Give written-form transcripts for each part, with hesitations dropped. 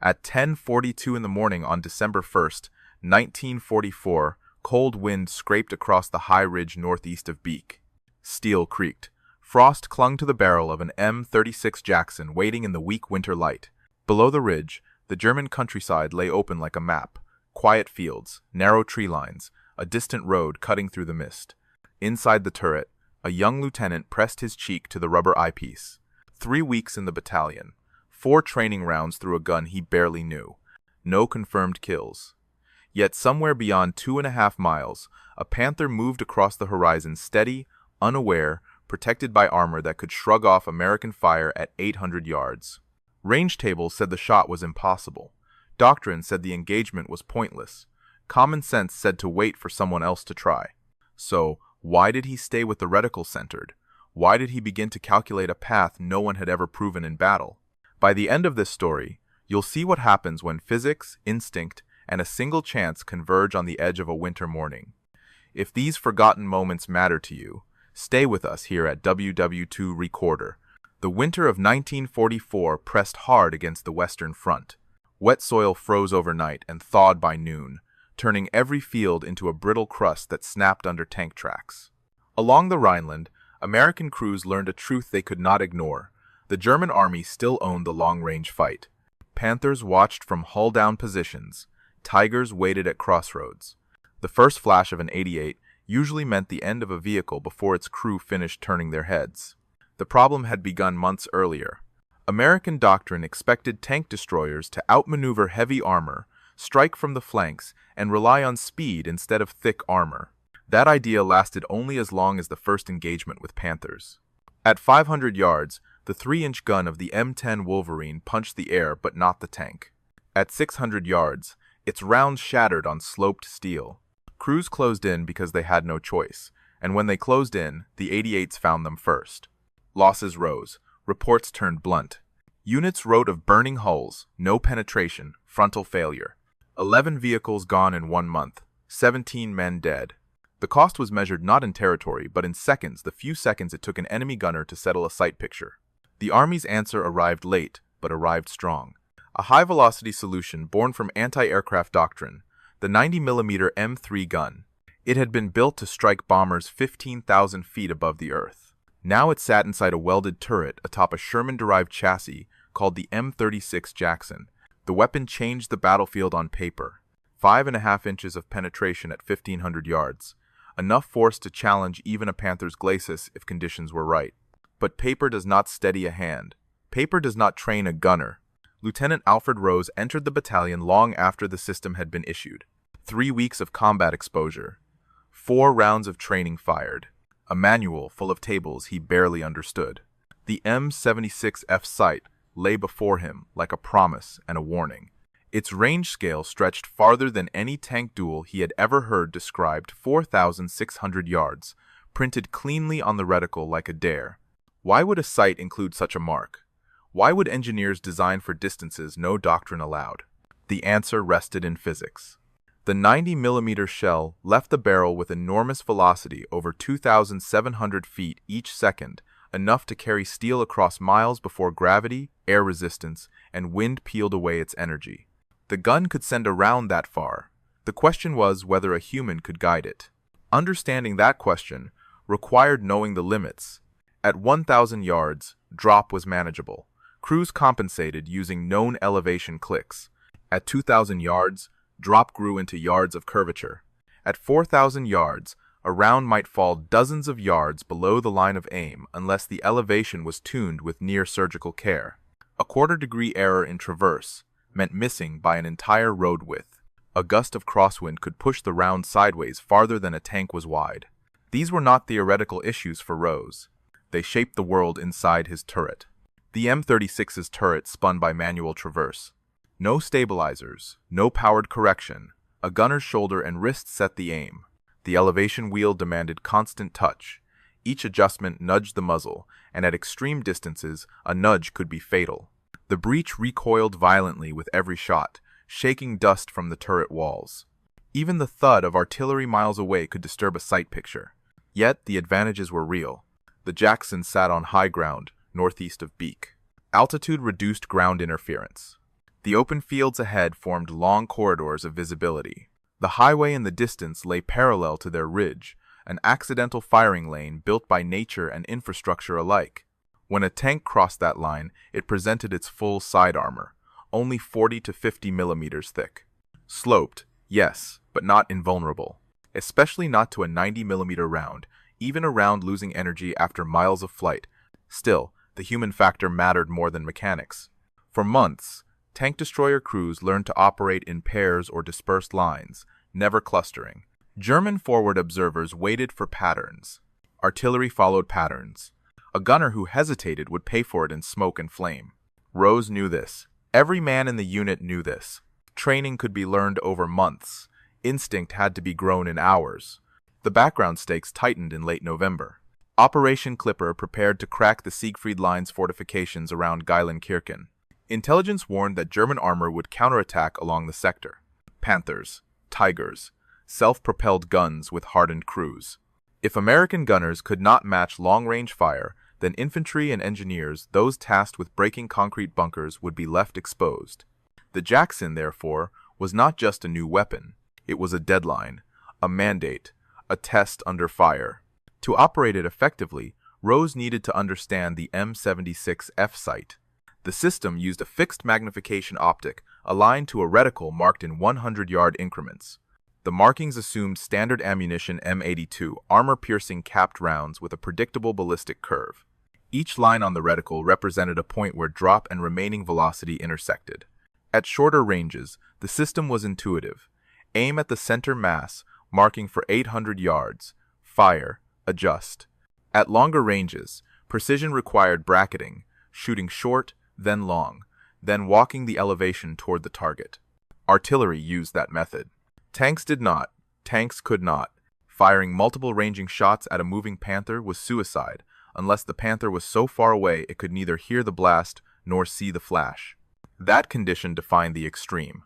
At 10:42 in the morning on December 1st, 1944, cold wind scraped across the high ridge northeast of Beek. Steel creaked. Frost clung to the barrel of an M36 Jackson waiting in the weak winter light. Below the ridge, the German countryside lay open like a map. Quiet fields, narrow tree lines, a distant road cutting through the mist. Inside the turret, a young lieutenant pressed his cheek to the rubber eyepiece. 3 weeks in the battalion. 4 training rounds through a gun he barely knew. No confirmed kills. Yet somewhere beyond 2.5 miles, a Panther moved across the horizon steady, unaware, protected by armor that could shrug off American fire at 800 yards. Range tables said the shot was impossible. Doctrine said the engagement was pointless. Common sense said to wait for someone else to try. So, why did he stay with the reticle centered? Why did he begin to calculate a path no one had ever proven in battle? By the end of this story, you'll see what happens when physics, instinct, and a single chance converge on the edge of a winter morning. If these forgotten moments matter to you, stay with us here at WW2 Recorder. The winter of 1944 pressed hard against the Western Front. Wet soil froze overnight and thawed by noon, turning every field into a brittle crust that snapped under tank tracks. Along the Rhineland, American crews learned a truth they could not ignore. The German army still owned the long-range fight. Panthers watched from hull-down positions. Tigers waited at crossroads. The first flash of an 88 usually meant the end of a vehicle before its crew finished turning their heads. The problem had begun months earlier. American doctrine expected tank destroyers to outmaneuver heavy armor, strike from the flanks, and rely on speed instead of thick armor. That idea lasted only as long as the first engagement with Panthers. At 500 yards, the 3-inch gun of the M10 Wolverine punched the air but not the tank. At 600 yards, its rounds shattered on sloped steel. Crews closed in because they had no choice, and when they closed in, the 88s found them first. Losses rose. Reports turned blunt. Units wrote of burning hulls, no penetration, frontal failure. 11 vehicles gone in 1 month, 17 men dead. The cost was measured not in territory, but in seconds, the few seconds it took an enemy gunner to settle a sight picture. The Army's answer arrived late, but arrived strong. A high-velocity solution born from anti-aircraft doctrine, the 90mm M3 gun. It had been built to strike bombers 15,000 feet above the earth. Now it sat inside a welded turret atop a Sherman-derived chassis called the M36 Jackson. The weapon changed the battlefield on paper. 5.5 inches of penetration at 1,500 yards. Enough force to challenge even a Panther's glacis if conditions were right. But paper does not steady a hand. Paper does not train a gunner. Lieutenant Alfred Rose entered the battalion long after the system had been issued. 3 weeks of combat exposure. 4 rounds of training fired. A manual full of tables he barely understood. The M76F sight lay before him like a promise and a warning. Its range scale stretched farther than any tank duel he had ever heard described. 4,600 yards, printed cleanly on the reticle like a dare. Why would a sight include such a mark? Why would engineers design for distances no doctrine allowed? The answer rested in physics. The 90mm shell left the barrel with enormous velocity over 2,700 feet each second, enough to carry steel across miles before gravity, air resistance, and wind peeled away its energy. The gun could send a round that far. The question was whether a human could guide it. Understanding that question required knowing the limits. At 1,000 yards, drop was manageable. Crews compensated using known elevation clicks. At 2,000 yards, drop grew into yards of curvature. At 4,000 yards, a round might fall dozens of yards below the line of aim unless the elevation was tuned with near-surgical care. A quarter-degree error in traverse meant missing by an entire road width. A gust of crosswind could push the round sideways farther than a tank was wide. These were not theoretical issues for Rose. They shaped the world inside his turret. The M36's turret spun by manual traverse. No stabilizers, no powered correction. A gunner's shoulder and wrist set the aim. The elevation wheel demanded constant touch. Each adjustment nudged the muzzle, and at extreme distances, a nudge could be fatal. The breech recoiled violently with every shot, shaking dust from the turret walls. Even the thud of artillery miles away could disturb a sight picture. Yet the advantages were real. The Jackson sat on high ground, northeast of Beek. Altitude reduced ground interference. The open fields ahead formed long corridors of visibility. The highway in the distance lay parallel to their ridge, an accidental firing lane built by nature and infrastructure alike. When a tank crossed that line, it presented its full side armor, only 40 to 50 millimeters thick. Sloped, yes, but not invulnerable, especially not to a 90 millimeter round, even a round losing energy after miles of flight. Still, the human factor mattered more than mechanics. For months, tank destroyer crews learned to operate in pairs or dispersed lines, never clustering. German forward observers waited for patterns. Artillery followed patterns. A gunner who hesitated would pay for it in smoke and flame. Rose knew this. Every man in the unit knew this. Training could be learned over months. Instinct had to be grown in hours. The background stakes tightened in late November. Operation Clipper prepared to crack the Siegfried Line's fortifications around Geilenkirchen. Intelligence warned that German armor would counterattack along the sector. Panthers, Tigers, self-propelled guns with hardened crews. If American gunners could not match long-range fire, then infantry and engineers, those tasked with breaking concrete bunkers, would be left exposed. The Jackson, therefore, was not just a new weapon. It was a deadline, a mandate, a test under fire. To operate it effectively, Rose needed to understand the M36 F-sight. The system used a fixed magnification optic aligned to a reticle marked in 100-yard increments. The markings assumed standard ammunition M82 armor-piercing capped rounds with a predictable ballistic curve. Each line on the reticle represented a point where drop and remaining velocity intersected. At shorter ranges, the system was intuitive. Aim at the center mass, marking for 800 yards. Fire, adjust. At longer ranges, precision required bracketing, shooting short, then long, then walking the elevation toward the target. Artillery used that method. Tanks did not. Tanks could not. Firing multiple ranging shots at a moving Panther was suicide, unless the Panther was so far away it could neither hear the blast nor see the flash. That condition defined the extreme.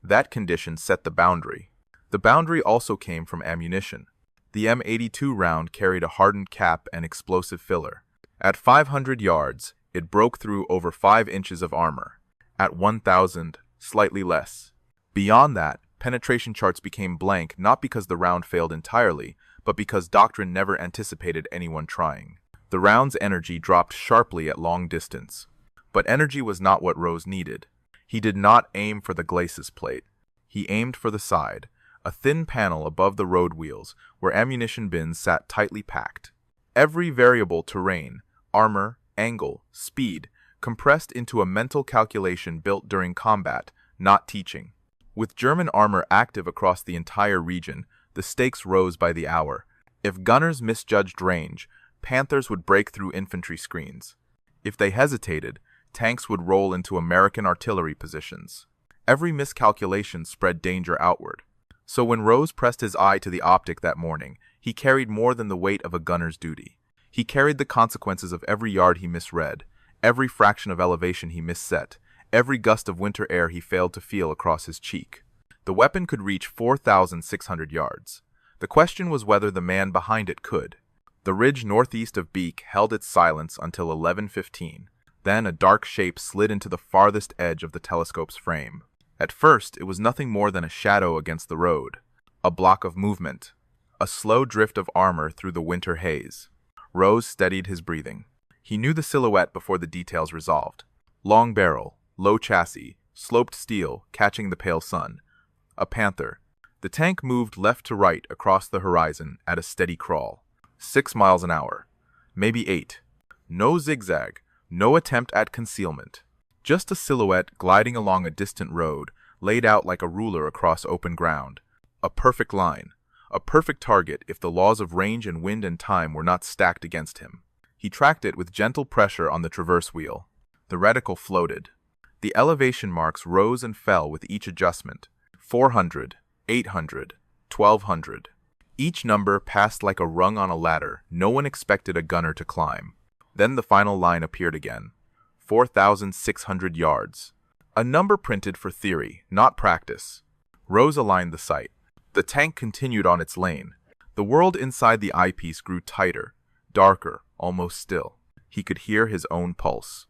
That condition set the boundary. The boundary also came from ammunition. The M82 round carried a hardened cap and explosive filler. At 500 yards, it broke through over 5 inches of armor. At 1,000, slightly less. Beyond that, penetration charts became blank not because the round failed entirely, but because doctrine never anticipated anyone trying. The round's energy dropped sharply at long distance. But energy was not what Rose needed. He did not aim for the glacis plate. He aimed for the side, a thin panel above the road wheels, where ammunition bins sat tightly packed. Every variable terrain, armor, angle, speed, compressed into a mental calculation built during combat, not teaching. With German armor active across the entire region, the stakes rose by the hour. If gunners misjudged range, Panthers would break through infantry screens. If they hesitated, tanks would roll into American artillery positions. Every miscalculation spread danger outward. So when Rose pressed his eye to the optic that morning, he carried more than the weight of a gunner's duty. He carried the consequences of every yard he misread, every fraction of elevation he misset, every gust of winter air he failed to feel across his cheek. The weapon could reach 4,600 yards. The question was whether the man behind it could. The ridge northeast of Beek held its silence until 11:15. Then a dark shape slid into the farthest edge of the telescope's frame. At first, it was nothing more than a shadow against the road, a block of movement, a slow drift of armor through the winter haze. Rose steadied his breathing. He knew the silhouette before the details resolved. Long barrel, low chassis, sloped steel, catching the pale sun. A Panther. The tank moved left to right across the horizon at a steady crawl. 6 miles an hour. Maybe 8. No zigzag, no attempt at concealment. Just a silhouette gliding along a distant road, laid out like a ruler across open ground. A perfect line. A perfect target if the laws of range and wind and time were not stacked against him. He tracked it with gentle pressure on the traverse wheel. The reticle floated. The elevation marks rose and fell with each adjustment. 400, 800, 1,200. Each number passed like a rung on a ladder no one expected a gunner to climb. Then the final line appeared again. 4,600 yards. A number printed for theory, not practice. Rose aligned the sight. The tank continued on its lane. The world inside the eyepiece grew tighter, darker, almost still. He could hear his own pulse.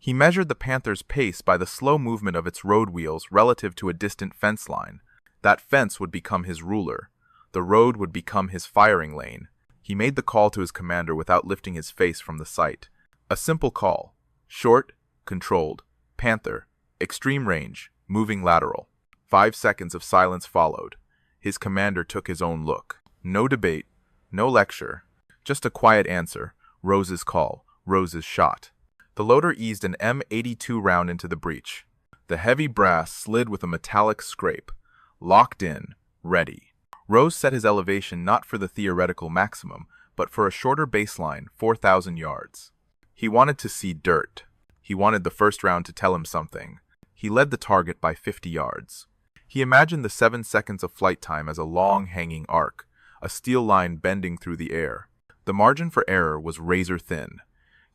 He measured the Panther's pace by the slow movement of its road wheels relative to a distant fence line. That fence would become his ruler. The road would become his firing lane. He made the call to his commander without lifting his face from the sight. A simple call. Short, controlled. Panther. Extreme range. Moving lateral. 5 seconds of silence followed. His commander took his own look. No debate. No lecture. Just a quiet answer. Rose's call. Rose's shot. The loader eased an M82 round into the breech. The heavy brass slid with a metallic scrape. Locked in. Ready. Rose set his elevation not for the theoretical maximum, but for a shorter baseline, 4,000 yards. He wanted to see dirt. He wanted the first round to tell him something. He led the target by 50 yards. He imagined the 7 seconds of flight time as a long hanging arc, a steel line bending through the air. The margin for error was razor thin.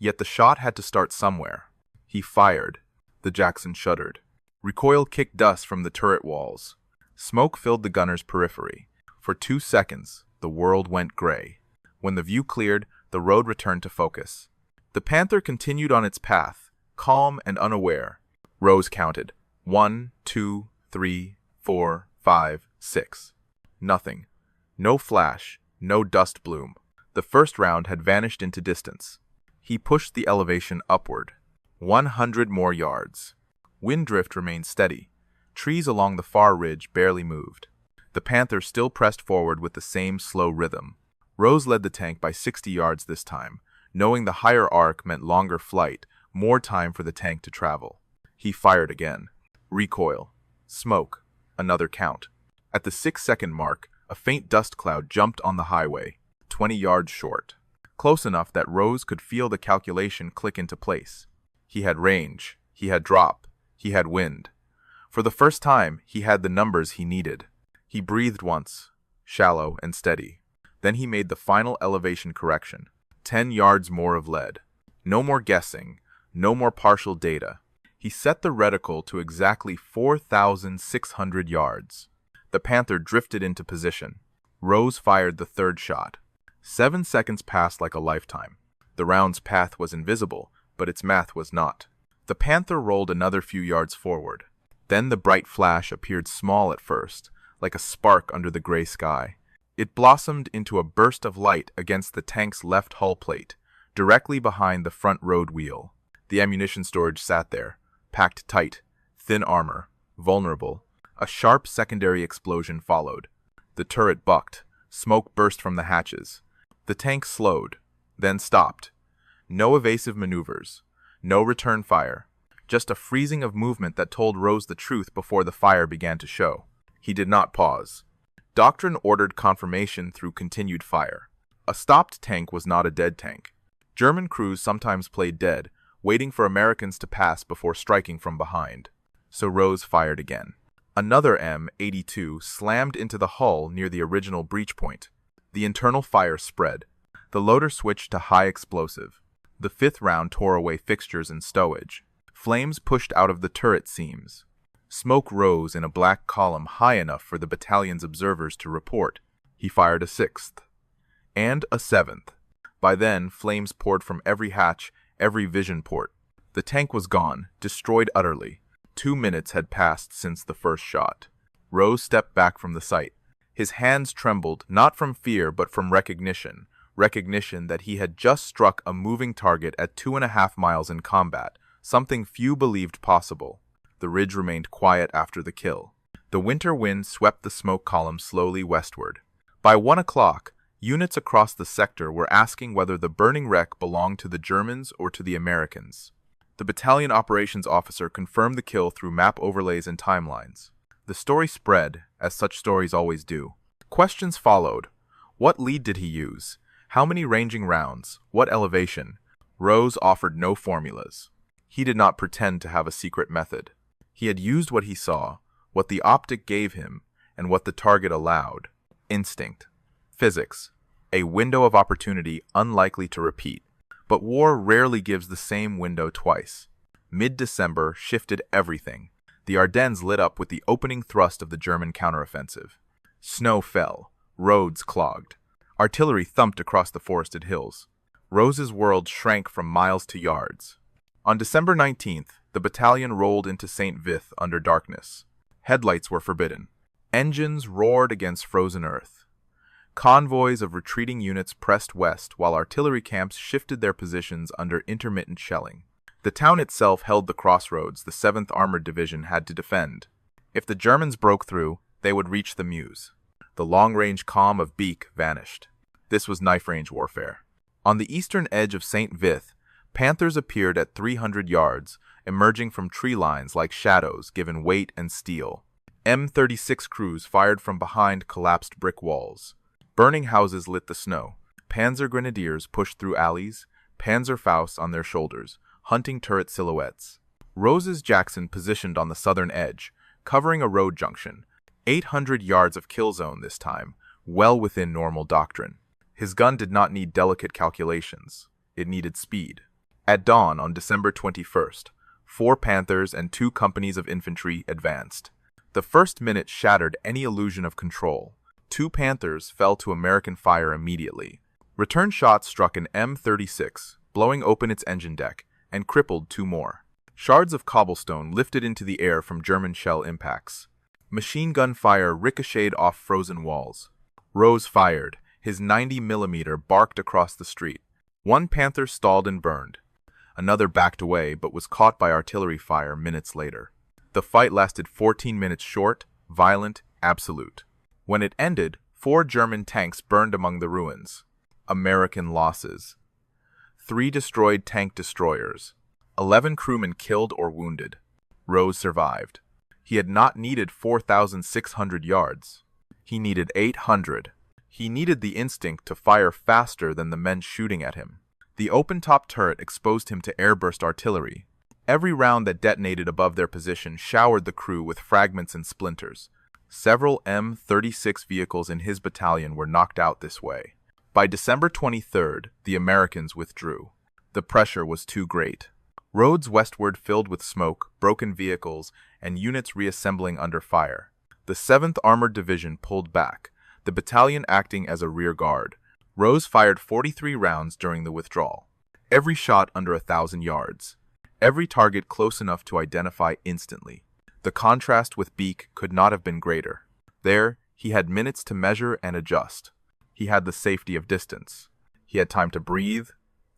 Yet the shot had to start somewhere. He fired. The Jackson shuddered. Recoil kicked dust from the turret walls. Smoke filled the gunner's periphery. For 2 seconds, the world went gray. When the view cleared, the road returned to focus. The Panther continued on its path, calm and unaware. Rose counted. 1, 2, 3, 4, 5, 6. Nothing. No flash, no dust bloom. The first round had vanished into distance. He pushed the elevation upward. 100 more yards. Wind drift remained steady. Trees along the far ridge barely moved. The Panther still pressed forward with the same slow rhythm. Rose led the tank by 60 yards this time, knowing the higher arc meant longer flight, more time for the tank to travel. He fired again. Recoil. Smoke. Another count. At the 6-second mark, a faint dust cloud jumped on the highway, 20 yards short. Close enough that Rose could feel the calculation click into place. He had range. He had drop. He had wind. For the first time, he had the numbers he needed. He breathed once, shallow and steady. Then he made the final elevation correction. 10 yards more of lead. No more guessing. No more partial data. He set the reticle to exactly 4,600 yards. The Panther drifted into position. Rose fired the third shot. 7 seconds passed like a lifetime. The round's path was invisible, but its math was not. The Panther rolled another few yards forward. Then the bright flash appeared small at first, like a spark under the gray sky. It blossomed into a burst of light against the tank's left hull plate, directly behind the front road wheel. The ammunition storage sat there, packed tight, thin armor, vulnerable. A sharp secondary explosion followed. The turret bucked. Smoke burst from the hatches. The tank slowed, then stopped. No evasive maneuvers. No return fire. Just a freezing of movement that told Rose the truth before the fire began to show. He did not pause. Doctrine ordered confirmation through continued fire. A stopped tank was not a dead tank. German crews sometimes played dead, waiting for Americans to pass before striking from behind. So Rose fired again. Another M82 slammed into the hull near the original breach point. The internal fire spread. The loader switched to high explosive. The fifth round tore away fixtures and stowage. Flames pushed out of the turret seams. Smoke rose in a black column high enough for the battalion's observers to report. He fired a sixth. And a seventh. By then, flames poured from every hatch, every vision port. The tank was gone, destroyed utterly. 2 minutes had passed since the first shot. Rose stepped back from the sight. His hands trembled, not from fear but from recognition. Recognition that he had just struck a moving target at 2.5 miles in combat, something few believed possible. The ridge remained quiet after the kill. The winter wind swept the smoke column slowly westward. By 1 o'clock, units across the sector were asking whether the burning wreck belonged to the Germans or to the Americans. The battalion operations officer confirmed the kill through map overlays and timelines. The story spread, as such stories always do. Questions followed. What lead did he use? How many ranging rounds? What elevation? Rose offered no formulas. He did not pretend to have a secret method. He had used what he saw, what the optic gave him, and what the target allowed. Instinct. Physics. A window of opportunity unlikely to repeat. But war rarely gives the same window twice. Mid-December shifted everything. The Ardennes lit up with the opening thrust of the German counteroffensive. Snow fell. Roads clogged. Artillery thumped across the forested hills. Rose's world shrank from miles to yards. On December 19th, the battalion rolled into St. Vith under darkness. Headlights were forbidden. Engines roared against frozen earth. Convoys of retreating units pressed west while artillery camps shifted their positions under intermittent shelling. The town itself held the crossroads the 7th Armored Division had to defend. If the Germans broke through, they would reach the Meuse. The long-range calm of Beek vanished. This was knife-range warfare. On the eastern edge of St. Vith, Panthers appeared at 300 yards, emerging from tree lines like shadows given weight and steel. M36 crews fired from behind collapsed brick walls. Burning houses lit the snow. Panzer grenadiers pushed through alleys, Panzerfausts on their shoulders, hunting turret silhouettes. Rose's Jackson positioned on the southern edge, covering a road junction. 800 yards of kill zone this time, well within normal doctrine. His gun did not need delicate calculations. It needed speed. At dawn on December 21st, 4 Panthers and 2 companies of infantry advanced. The first minute shattered any illusion of control. 2 Panthers fell to American fire immediately. Return shots struck an M36, blowing open its engine deck, and crippled 2 more. Shards of cobblestone lifted into the air from German shell impacts. Machine gun fire ricocheted off frozen walls. Rose fired. His 90mm barked across the street. 1 Panther stalled and burned. Another backed away but was caught by artillery fire minutes later. The fight lasted 14 minutes short, violent, absolute. When it ended, 4 German tanks burned among the ruins. American losses. 3 destroyed tank destroyers. 11 crewmen killed or wounded. Rose survived. He had not needed 4,600 yards. He needed 800. He needed the instinct to fire faster than the men shooting at him. The open-top turret exposed him to airburst artillery. Every round that detonated above their position showered the crew with fragments and splinters. Several M36 vehicles in his battalion were knocked out this way. By December 23rd, the Americans withdrew. The pressure was too great. Roads westward filled with smoke, broken vehicles, and units reassembling under fire. The 7th Armored Division pulled back, the battalion acting as a rear guard. Rose fired 43 rounds during the withdrawal. Every shot under 1,000 yards. Every target close enough to identify instantly. The contrast with Beek could not have been greater. There, he had minutes to measure and adjust. He had the safety of distance. He had time to breathe,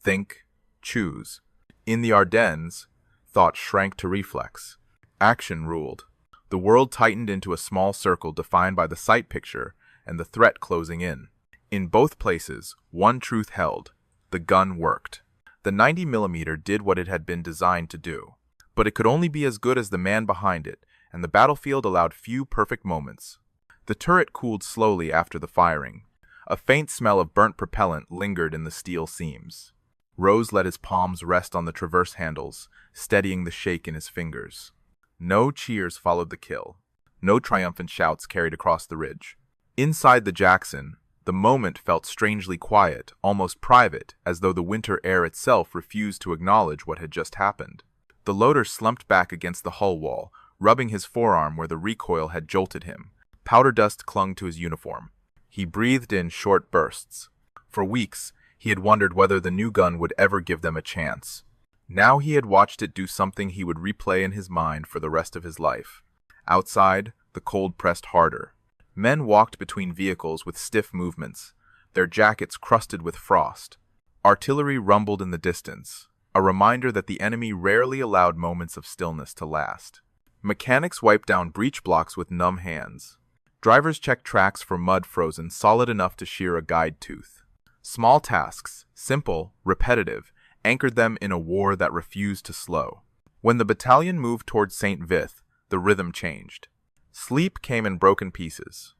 think, choose. In the Ardennes, thought shrank to reflex. Action ruled. The world tightened into a small circle defined by the sight picture and the threat closing in. In both places, one truth held. The gun worked. The 90mm did what it had been designed to do. But it could only be as good as the man behind it, and the battlefield allowed few perfect moments. The turret cooled slowly after the firing. A faint smell of burnt propellant lingered in the steel seams. Rose let his palms rest on the traverse handles, steadying the shake in his fingers. No cheers followed the kill. No triumphant shouts carried across the ridge. Inside the Jackson, the moment felt strangely quiet, almost private, as though the winter air itself refused to acknowledge what had just happened. The loader slumped back against the hull wall, rubbing his forearm where the recoil had jolted him. Powder dust clung to his uniform. He breathed in short bursts. For weeks, he had wondered whether the new gun would ever give them a chance. Now he had watched it do something he would replay in his mind for the rest of his life. Outside, the cold pressed harder. Men walked between vehicles with stiff movements, their jackets crusted with frost. Artillery rumbled in the distance, a reminder that the enemy rarely allowed moments of stillness to last. Mechanics wiped down breech blocks with numb hands. Drivers checked tracks for mud frozen solid enough to shear a guide tooth. Small tasks, simple, repetitive, anchored them in a war that refused to slow. When the battalion moved towards St. Vith, the rhythm changed. Sleep came in broken pieces.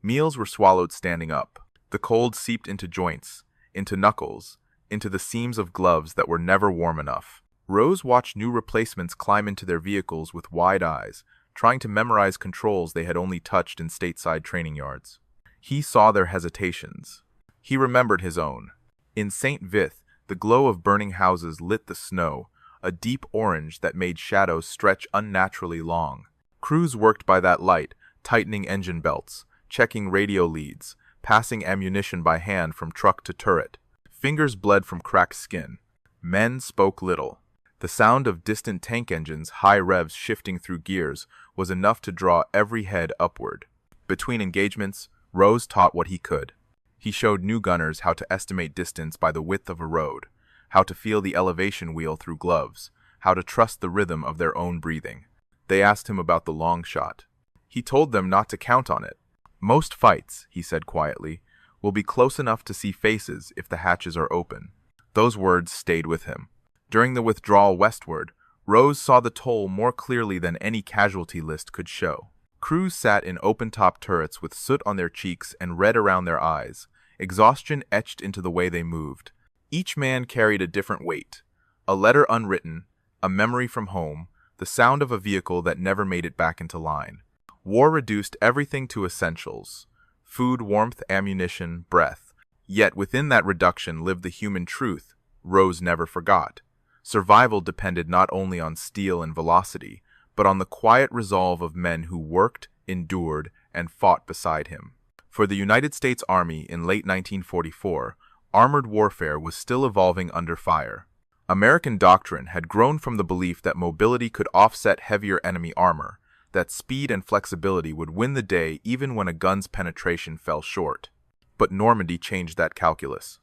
Meals were swallowed standing up. The cold seeped into joints, into knuckles, into the seams of gloves that were never warm enough. Rose watched new replacements climb into their vehicles with wide eyes, trying to memorize controls they had only touched in stateside training yards. He saw their hesitations. He remembered his own. In St. Vith, the glow of burning houses lit the snow, a deep orange that made shadows stretch unnaturally long. Crews worked by that light, tightening engine belts, checking radio leads, passing ammunition by hand from truck to turret. Fingers bled from cracked skin. Men spoke little. The sound of distant tank engines' high revs shifting through gears was enough to draw every head upward. Between engagements, Rose taught what he could. He showed new gunners how to estimate distance by the width of a road, how to feel the elevation wheel through gloves, how to trust the rhythm of their own breathing. They asked him about the long shot. He told them not to count on it. Most fights, he said quietly, will be close enough to see faces if the hatches are open. Those words stayed with him. During the withdrawal westward, Rose saw the toll more clearly than any casualty list could show. Crews sat in open-top turrets with soot on their cheeks and red around their eyes, exhaustion etched into the way they moved. Each man carried a different weight, a letter unwritten, a memory from home, the sound of a vehicle that never made it back into line. War reduced everything to essentials: food, warmth, ammunition, breath. Yet within that reduction lived the human truth Rose never forgot. Survival depended not only on steel and velocity, but on the quiet resolve of men who worked, endured, and fought beside him. For the United States Army in late 1944, armored warfare was still evolving under fire. American doctrine had grown from the belief that mobility could offset heavier enemy armor, that speed and flexibility would win the day even when a gun's penetration fell short. But Normandy changed that calculus.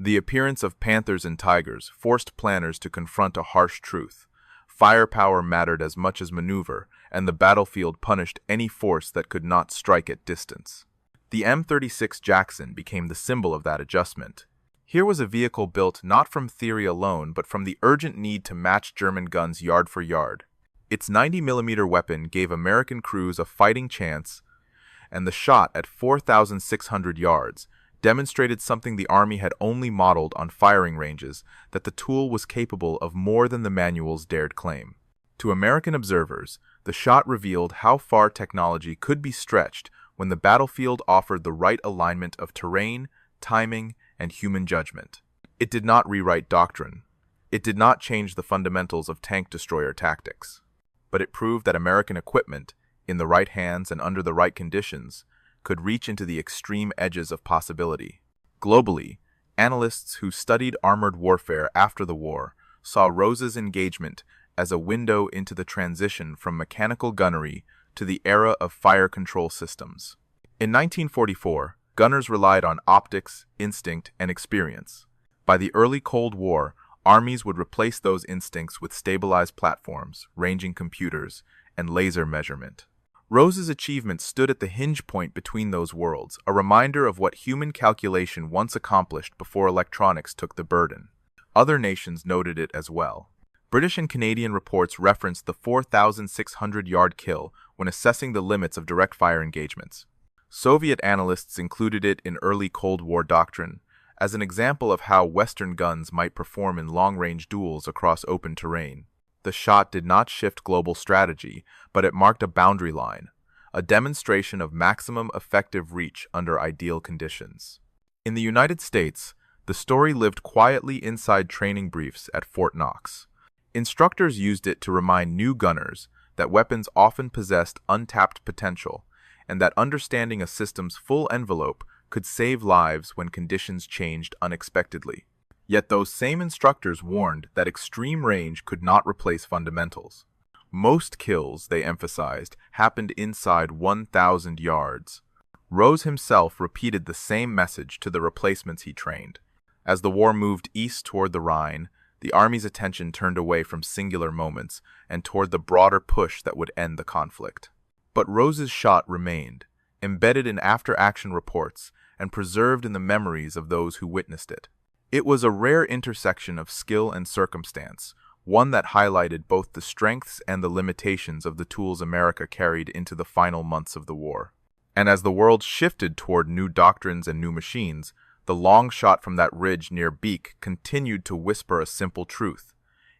The appearance of Panthers and Tigers forced planners to confront a harsh truth. Firepower mattered as much as maneuver, and the battlefield punished any force that could not strike at distance. The M36 Jackson became the symbol of that adjustment. Here was a vehicle built not from theory alone, but from the urgent need to match German guns yard for yard. Its 90mm weapon gave American crews a fighting chance, and the shot at 4,600 yards demonstrated something the Army had only modeled on firing ranges, that the tool was capable of more than the manuals dared claim. To American observers, the shot revealed how far technology could be stretched when the battlefield offered the right alignment of terrain, timing, and human judgment. It did not rewrite doctrine. It did not change the fundamentals of tank destroyer tactics. But it proved that American equipment, in the right hands and under the right conditions, could reach into the extreme edges of possibility. Globally, analysts who studied armored warfare after the war saw Rose's engagement as a window into the transition from mechanical gunnery to the era of fire control systems. In 1944, gunners relied on optics, instinct, and experience. By the early Cold War, armies would replace those instincts with stabilized platforms, ranging computers, and laser measurement. Rose's achievement stood at the hinge point between those worlds, a reminder of what human calculation once accomplished before electronics took the burden. Other nations noted it as well. British and Canadian reports referenced the 4,600-yard kill when assessing the limits of direct fire engagements. Soviet analysts included it in early Cold War doctrine as an example of how Western guns might perform in long-range duels across open terrain. The shot did not shift global strategy, but it marked a boundary line, a demonstration of maximum effective reach under ideal conditions. In the United States, the story lived quietly inside training briefs at Fort Knox. Instructors used it to remind new gunners that weapons often possessed untapped potential, and that understanding a system's full envelope could save lives when conditions changed unexpectedly. Yet those same instructors warned that extreme range could not replace fundamentals. Most kills, they emphasized, happened inside 1,000 yards. Rose himself repeated the same message to the replacements he trained. As the war moved east toward the Rhine, the Army's attention turned away from singular moments and toward the broader push that would end the conflict. But Rose's shot remained, embedded in after-action reports and preserved in the memories of those who witnessed it. It was a rare intersection of skill and circumstance, one that highlighted both the strengths and the limitations of the tools America carried into the final months of the war. And as the world shifted toward new doctrines and new machines, the long shot from that ridge near Beek continued to whisper a simple truth.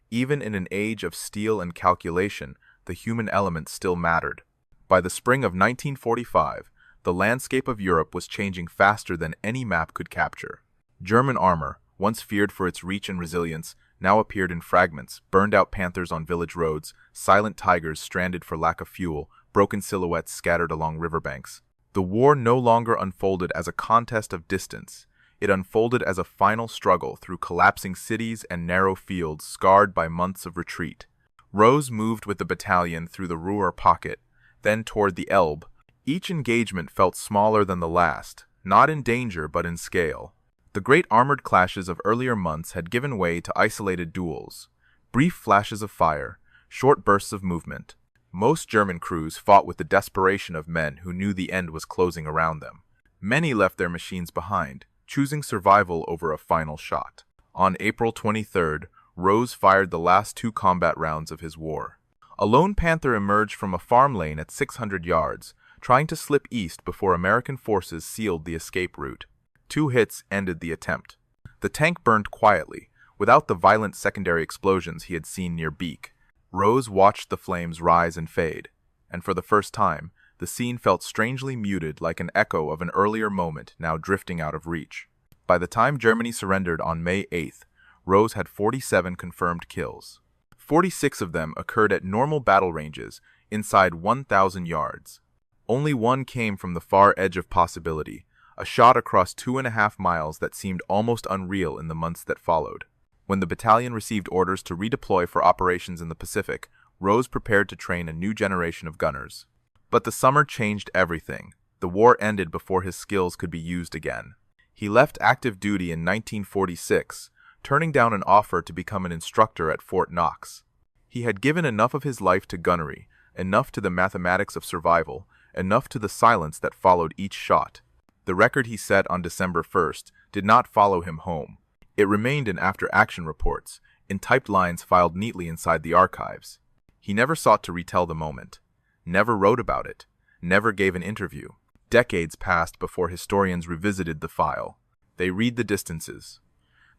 Even in an age of steel and calculation, the human element still mattered. By the spring of 1945, the landscape of Europe was changing faster than any map could capture. German armor, once feared for its reach and resilience, now appeared in fragments: burned-out Panthers on village roads, silent Tigers stranded for lack of fuel, broken silhouettes scattered along riverbanks. The war no longer unfolded as a contest of distance. It unfolded as a final struggle through collapsing cities and narrow fields scarred by months of retreat. Rose moved with the battalion through the Ruhr pocket, then toward the Elbe. Each engagement felt smaller than the last, not in danger but in scale. The great armored clashes of earlier months had given way to isolated duels, brief flashes of fire, short bursts of movement. Most German crews fought with the desperation of men who knew the end was closing around them. Many left their machines behind, choosing survival over a final shot. On April 23rd, Rose fired the last 2 combat rounds of his war. A lone Panther emerged from a farm lane at 600 yards, trying to slip east before American forces sealed the escape route. 2 hits ended the attempt. The tank burned quietly, without the violent secondary explosions he had seen near Beek. Rose watched the flames rise and fade, and for the first time, the scene felt strangely muted, like an echo of an earlier moment now drifting out of reach. By the time Germany surrendered on May 8th, Rose had 47 confirmed kills. 46 of them occurred at normal battle ranges, inside 1,000 yards. Only one came from the far edge of possibility, a shot across 2.5 miles that seemed almost unreal in the months that followed. When the battalion received orders to redeploy for operations in the Pacific, Rose prepared to train a new generation of gunners. But the summer changed everything. The war ended before his skills could be used again. He left active duty in 1946, turning down an offer to become an instructor at Fort Knox. He had given enough of his life to gunnery, enough to the mathematics of survival, enough to the silence that followed each shot. The record he set on December 1st did not follow him home. It remained in after-action reports, in typed lines filed neatly inside the archives. He never sought to retell the moment, never wrote about it, never gave an interview. Decades passed before historians revisited the file. They read the distances,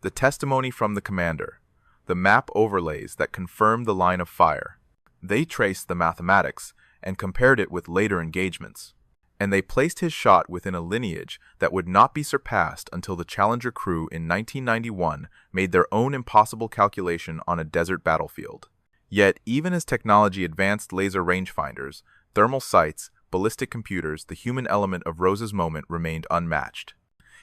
the testimony from the commander, the map overlays that confirmed the line of fire. They traced the mathematics and compared it with later engagements. And they placed his shot within a lineage that would not be surpassed until the Challenger crew in 1991 made their own impossible calculation on a desert battlefield. Yet, even as technology advanced, laser rangefinders, thermal sights, ballistic computers, the human element of Rose's moment remained unmatched.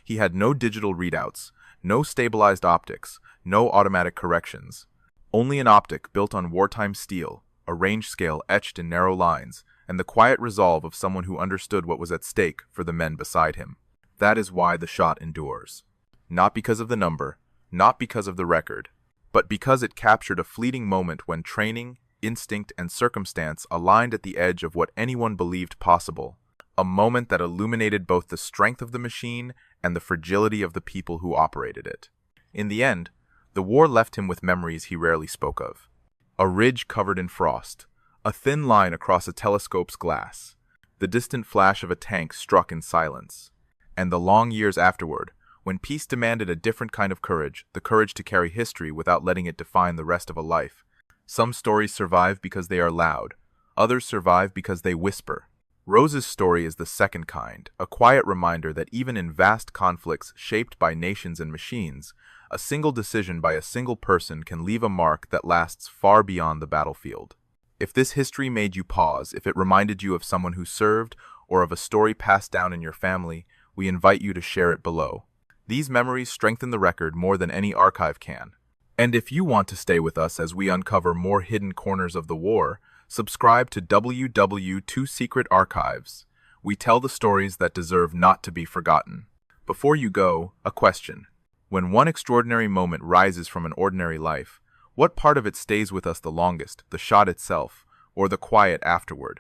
He had no digital readouts, no stabilized optics, no automatic corrections. Only an optic built on wartime steel, a range scale etched in narrow lines, and the quiet resolve of someone who understood what was at stake for the men beside him. That is why the shot endures. Not because of the number, not because of the record, but because it captured a fleeting moment when training, instinct, and circumstance aligned at the edge of what anyone believed possible. A moment that illuminated both the strength of the machine and the fragility of the people who operated it. In the end, the war left him with memories he rarely spoke of. A ridge covered in frost, a thin line across a telescope's glass, the distant flash of a tank struck in silence, and the long years afterward, when peace demanded a different kind of courage, the courage to carry history without letting it define the rest of a life. Some stories survive because they are loud, others survive because they whisper. Rose's story is the second kind, a quiet reminder that even in vast conflicts shaped by nations and machines, a single decision by a single person can leave a mark that lasts far beyond the battlefield. If this history made you pause, if it reminded you of someone who served, or of a story passed down in your family, we invite you to share it below. These memories strengthen the record more than any archive can. And if you want to stay with us as we uncover more hidden corners of the war, subscribe to wwii Secret Archives. We tell the stories that deserve not to be forgotten. Before you go, a question. When one extraordinary moment rises from an ordinary life, what part of it stays with us the longest, the shot itself, or the quiet afterward?